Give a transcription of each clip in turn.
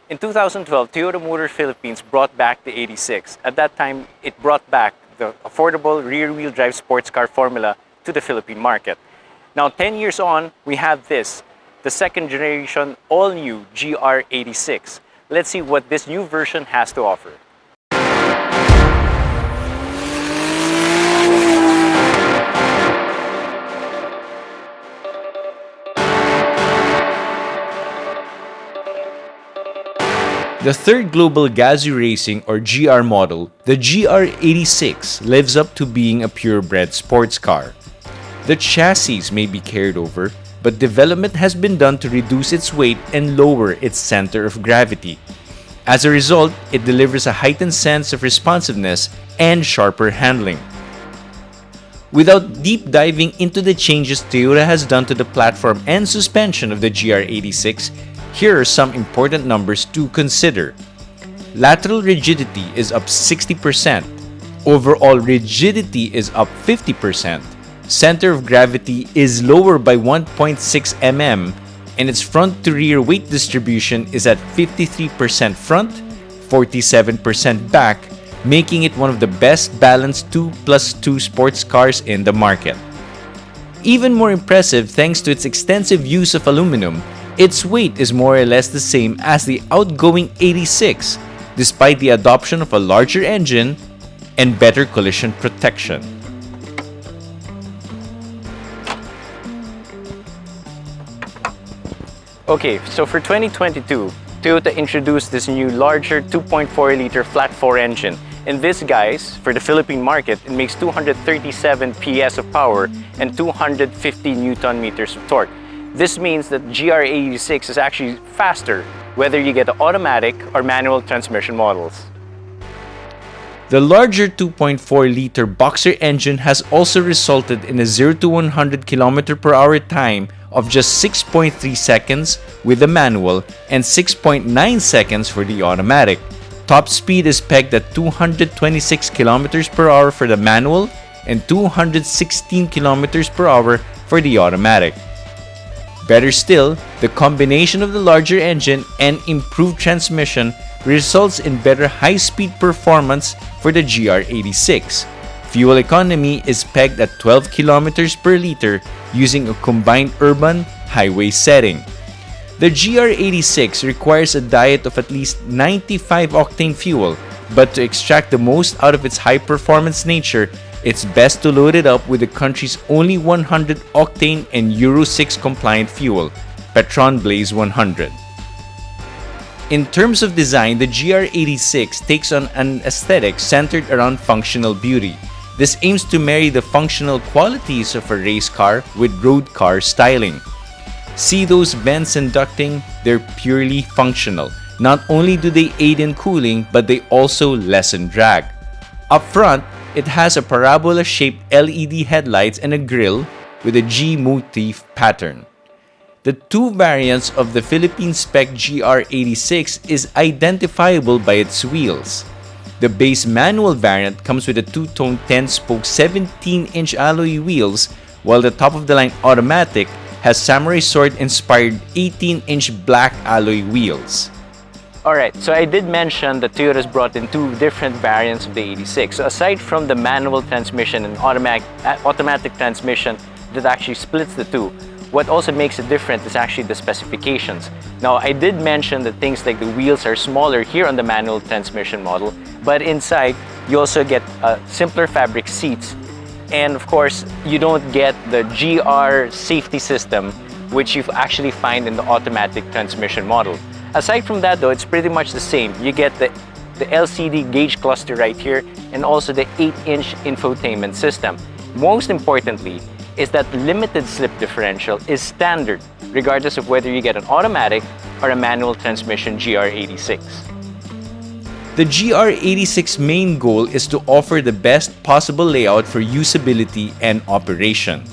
In 2012, Toyota Motor Philippines brought back the 86. At that time, it brought back the affordable rear-wheel drive sports car formula to the Philippine market. Now, 10 years on, we have this, the second generation all-new GR86. Let's see what this new version has to offer. The third global Gazoo Racing or GR model, the GR86 lives up to being a purebred sports car. The chassis may be carried over, but development has been done to reduce its weight and lower its center of gravity. As a result, it delivers a heightened sense of responsiveness and sharper handling. Without deep diving into the changes Toyota has done to the platform and suspension of the GR86, here are some important numbers to consider. Lateral rigidity is up 60%. Overall rigidity is up 50%. Center of gravity is lower by 1.6 mm, and its front-to-rear weight distribution is at 53% front, 47% back, making it one of the best balanced 2+2 sports cars in the market. Even more impressive thanks to its extensive use of aluminum, its weight is more or less the same as the outgoing 86, despite the adoption of a larger engine and better collision protection. Okay, so for 2022, Toyota introduced this new larger 2.4-liter flat-4 engine. And this, guys, for the Philippine market, it makes 237 PS of power and 250 Newton-meters of torque. This means that GR86 is actually faster, whether you get the automatic or manual transmission models. The larger 2.4-liter boxer engine has also resulted in a 0 to 100 km/h time of just 6.3 seconds with the manual and 6.9 seconds for the automatic. Top speed is pegged at 226 km/h for the manual and 216 km/h for the automatic. Better still, the combination of the larger engine and improved transmission results in better high-speed performance for the GR86. Fuel economy is pegged at 12 km/L using a combined urban highway setting. The GR86 requires a diet of at least 95 octane fuel, but to extract the most out of its high-performance nature, it's best to load it up with the country's only 100 octane and Euro 6 compliant fuel, Petron Blaze 100. In terms of design, the GR86 takes on an aesthetic centered around functional beauty. This aims to marry the functional qualities of a race car with road car styling. See those vents and ducting? They're purely functional. Not only do they aid in cooling, but they also lessen drag. Up front, it has a parabola-shaped LED headlights and a grille with a G motif pattern. The two variants of the Philippine-spec GR86 is identifiable by its wheels. The base manual variant comes with a two-tone 10-spoke 17-inch alloy wheels, while the top-of-the-line automatic has samurai sword-inspired 18-inch black alloy wheels. Alright, so I did mention that Toyota's brought in two different variants of the 86. So aside from the manual transmission and automatic transmission that actually splits the two, what also makes it different is actually the specifications. Now, I did mention that things like the wheels are smaller here on the manual transmission model, but inside you also get simpler fabric seats, and of course you don't get the GR safety system which you actually find in the automatic transmission model. Aside from that though, it's pretty much the same. You get the LCD gauge cluster right here and also the 8-inch infotainment system. Most importantly is that limited slip differential is standard regardless of whether you get an automatic or a manual transmission GR86. The GR86 main goal is to offer the best possible layout for usability and operation.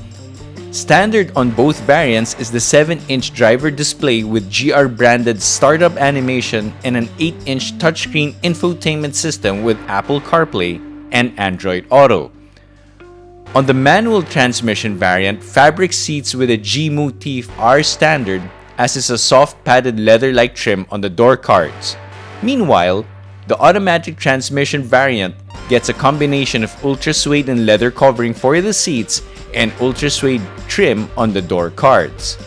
Standard on both variants is the 7-inch driver display with GR-branded startup animation and an 8-inch touchscreen infotainment system with Apple CarPlay and Android Auto. On the manual transmission variant, fabric seats with a G motif are standard, as is a soft padded leather-like trim on the door cards. Meanwhile, the automatic transmission variant gets a combination of ultra suede and leather covering for the seats and ultra suede trim on the door cards.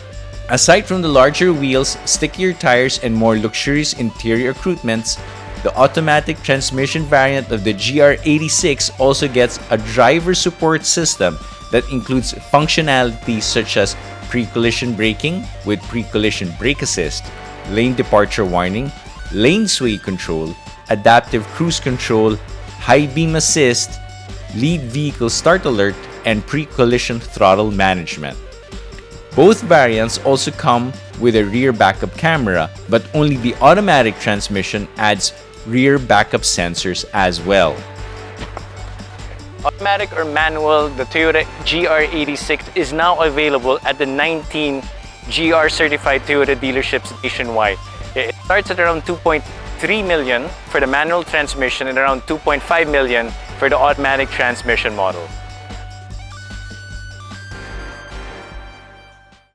Aside from the larger wheels, stickier tires, and more luxurious interior accoutrements, the automatic transmission variant of the GR86 also gets a driver support system that includes functionalities such as pre-collision braking with pre-collision brake assist, lane departure warning, lane sway control, adaptive cruise control, high beam assist, lead vehicle start alert, and pre-collision throttle management. Both variants also come with a rear backup camera, but only the automatic transmission adds rear backup sensors as well. Automatic or manual, the Toyota GR86 is now available at the 19 GR certified Toyota dealerships nationwide. It starts at around 2.3 million for the manual transmission and around 2.5 million for the automatic transmission model.